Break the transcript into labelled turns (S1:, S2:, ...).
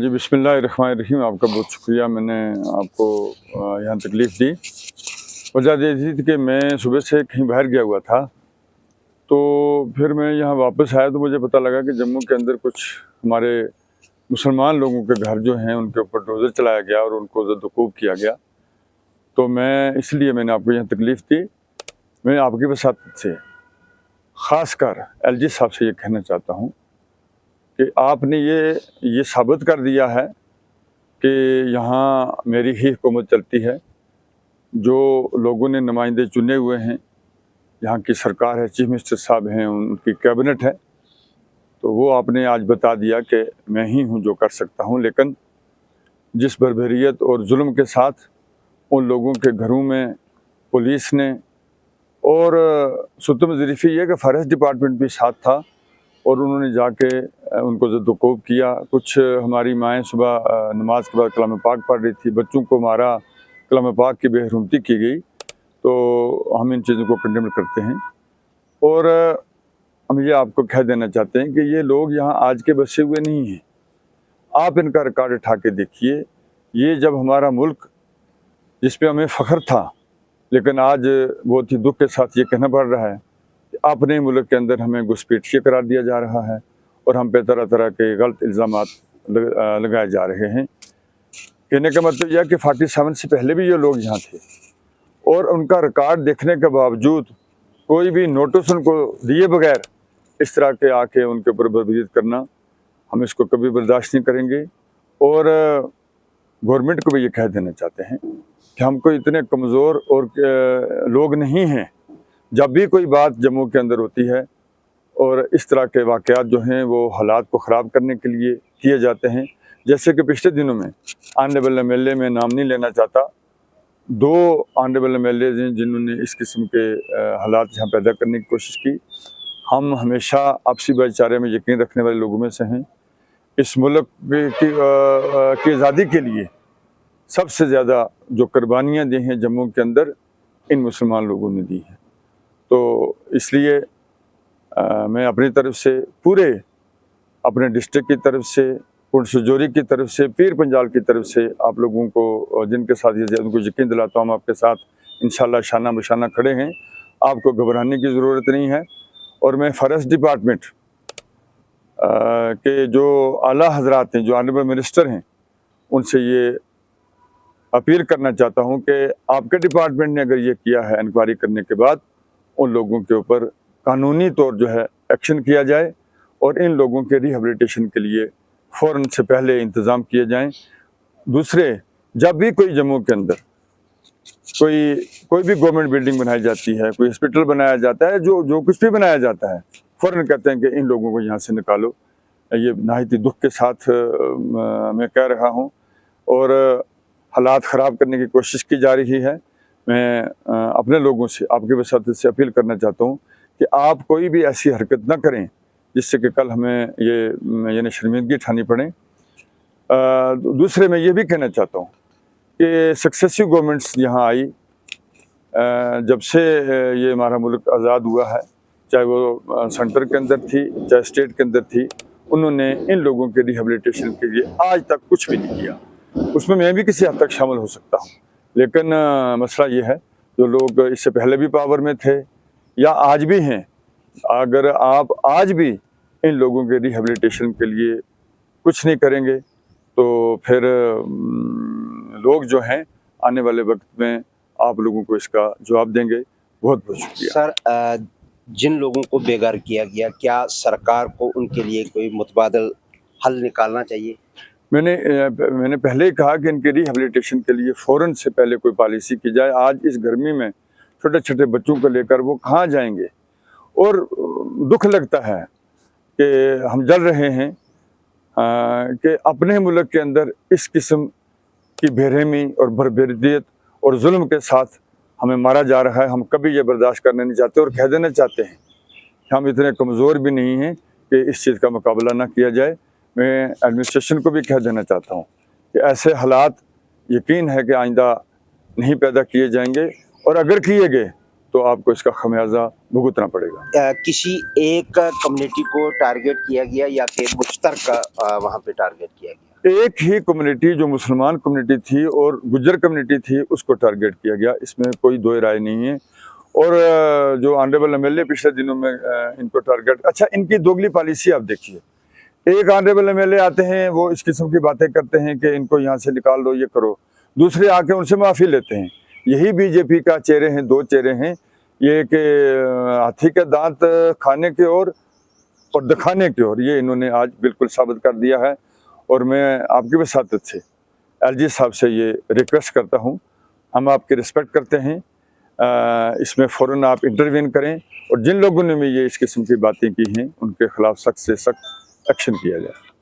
S1: जी बिस्मिल्लाहिर्रहमानिर्रहीम। आपका बहुत शुक्रिया, मैंने आपको यहाँ तकलीफ़ दी। वजह ये थी कि मैं सुबह से कहीं बाहर गया हुआ था, तो फिर मैं यहाँ वापस आया तो मुझे पता लगा कि जम्मू के अंदर कुछ हमारे मुसलमान लोगों के घर जो हैं उनके ऊपर डोज़र चलाया गया और उनको ज़द-ओ-कोब किया गया। तो मैंने आपको यहाँ तकलीफ़ दी। मैं आपकी वसातत से ख़ासकर एलजी साहब से ये कहना चाहता हूँ कि आपने ये साबित कर दिया है कि यहाँ मेरी ही हुकूमत चलती है। जो लोगों ने नुमाइंदे चुने हुए हैं, यहाँ की सरकार है, चीफ मिनिस्टर साहब हैं, उनकी कैबिनेट है, तो वो आपने आज बता दिया कि मैं ही हूँ जो कर सकता हूँ। लेकिन जिस बर्बरियत और जुल्म के साथ उन लोगों के घरों में पुलिस ने और सुतम ज़रीफ़ी ये कि फॉरेस्ट डिपार्टमेंट भी साथ था और उन्होंने जाके उनको ज़द-ओ-कोब किया। कुछ हमारी माएँ सुबह नमाज के बाद कलाम पाक पढ़ रही थी, बच्चों को मारा, कलाम पाक की बेहरमती की गई। तो हम इन चीज़ों को कंडेम करते हैं और हम ये आपको कह देना चाहते हैं कि ये लोग यहाँ आज के बसे हुए नहीं हैं। आप इनका रिकॉर्ड उठा के देखिए। ये जब हमारा मुल्क जिस पे हमें फ़ख्र था, लेकिन आज बहुत ही दुख के साथ ये कहना पड़ रहा है कि अपने मुल्क के अंदर हमें घुसपैठिया करार दिया जा रहा है और हम पे तरह तरह के गलत इल्ज़ामात लगाए जा रहे हैं। कहने का मतलब यह कि 47 से पहले भी ये लोग यहाँ थे और उनका रिकॉर्ड देखने के बावजूद कोई भी नोटिस उनको दिए बगैर इस तरह के आके उनके ऊपर बर्बरियत करना, हम इसको कभी बर्दाश्त नहीं करेंगे। और गवर्नमेंट को भी ये कह देना चाहते हैं कि हम कोई इतने कमज़ोर और लोग नहीं हैं। जब भी कोई बात जम्मू के अंदर होती है और इस तरह के वाक़यात जो हैं वो हालात को ख़राब करने के लिए किए जाते हैं, जैसे कि पिछले दिनों में ऑनरेबल एमएलए में नाम नहीं लेना चाहता, 2 ऑनरेबल एमएलए हैं जिन्होंने इस किस्म के हालात यहाँ पैदा करने की कोशिश की। हम हमेशा आपसी भाईचारे में यकीन रखने वाले लोगों में से हैं। इस मुल्क की आज़ादी के लिए सबसे ज़्यादा जो कुर्बानियाँ दी हैं जम्मू के अंदर, इन मुसलमान लोगों ने दी हैं। तो इसलिए मैं अपनी तरफ से, पूरे अपने डिस्ट्रिक्ट की तरफ से, पुंछ राजौरी की तरफ से, पीर पंजाल की तरफ से आप लोगों को जिनके साथ ये उनको यकीन दिलाता हूँ हम आपके साथ इंशाल्लाह शाना बशाना खड़े हैं। आपको घबराने की ज़रूरत नहीं है। और मैं फॉरेस्ट डिपार्टमेंट के जो आला हजरात हैं, जो ऑनरेबल मिनिस्टर हैं, उनसे ये अपील करना चाहता हूँ कि आपके डिपार्टमेंट ने अगर ये किया है, इंक्वायरी करने के बाद उन लोगों के ऊपर कानूनी तौर जो है एक्शन किया जाए और इन लोगों के रिहेबिलिटेशन के लिए फ़ौरन से पहले इंतज़ाम किए जाएं। दूसरे, जब भी कोई जम्मू के अंदर कोई भी गवर्नमेंट बिल्डिंग बनाई जाती है, कोई हॉस्पिटल बनाया जाता है, जो कुछ भी बनाया जाता है, फ़ौरन कहते हैं कि इन लोगों को यहाँ से निकालो। ये नहायत दुख के साथ मैं कह रहा हूँ और हालात ख़राब करने की कोशिश की जा रही है। मैं अपने लोगों से, आपके वसातत से अपील करना चाहता हूँ कि आप कोई भी ऐसी हरकत न करें जिससे कि कल हमें यानी शर्मिंदगी उठानी पड़े। दूसरे मैं ये भी कहना चाहता हूँ कि सक्सेसिव गवर्नमेंट्स यहाँ आई, जब से ये हमारा मुल्क आज़ाद हुआ है, चाहे वो सेंटर के अंदर थी, चाहे स्टेट के अंदर थी, उन्होंने इन लोगों के रिहेबिलिटेशन के लिए आज तक कुछ भी नहीं किया। उसमें मैं भी किसी हद तक शामिल हो सकता हूँ, लेकिन मसला ये है जो लोग इससे पहले भी पावर में थे या आज भी हैं, अगर आप आज भी इन लोगों के रिहेबिलिटेशन के लिए कुछ नहीं करेंगे तो फिर लोग जो हैं आने वाले वक्त में आप लोगों को इसका जवाब देंगे। बहुत बहुत शुक्रिया
S2: सर। जिन लोगों को बेघर किया गया, क्या सरकार को उनके लिए कोई मुतबादल हल निकालना चाहिए?
S1: मैंने पहले ही कहा कि इनके रिहेबिलिटेशन के लिए फ़ौरन से पहले कोई पॉलिसी की जाए। आज इस गर्मी में छोटे छोटे बच्चों को लेकर वो कहाँ जाएंगे और दुख लगता है कि हम जल रहे हैं कि अपने मुल्क के अंदर इस किस्म की बेरहमी और बर्बरियत और जुल्म के साथ हमें मारा जा रहा है। हम कभी ये बर्दाश्त करना नहीं चाहते और कह देना चाहते हैं कि हम इतने कमज़ोर भी नहीं हैं कि इस चीज़ का मुकाबला ना किया जाए। मैं एडमिनिस्ट्रेशन को भी कह देना चाहता हूँ कि ऐसे हालात यकीन है कि आइंदा नहीं पैदा किए जाएंगे और अगर किए गए तो आपको इसका खमियाजा भुगतना पड़ेगा।
S2: किसी एक कम्युनिटी को टारगेट किया गया या फिर मुश्तरका वहाँ पे टारगेट किया गया?
S1: एक ही कम्युनिटी जो मुसलमान कम्युनिटी थी और गुज्जर कम्युनिटी थी उसको टारगेट किया गया, इसमें कोई दो राय नहीं है। और जो ऑनरेबल एमएलए पिछले दिनों में इनको टारगेट, अच्छा इनकी दोगली पॉलिसी आप देखिए, एक ऑनरेबल एमएलए आते हैं वो इस किस्म की बातें करते हैं कि इनको यहाँ से निकाल दो, ये करो, दूसरे आके उनसे माफ़ी लेते हैं। यही बीजेपी का चेहरे हैं, दो चेहरे हैं, ये कि हाथी के दांत खाने की ओर और दिखाने की ओर, ये इन्होंने आज बिल्कुल साबित कर दिया है। और मैं आपकी वसातत से एलजी साहब से ये रिक्वेस्ट करता हूँ, हम आपकी रिस्पेक्ट करते हैं, इसमें फ़ौरन आप इंटरवीन करें और जिन लोगों ने भी ये इस किस्म की बातें की हैं उनके खिलाफ सख्त से सख्त एक्शन किया जाए।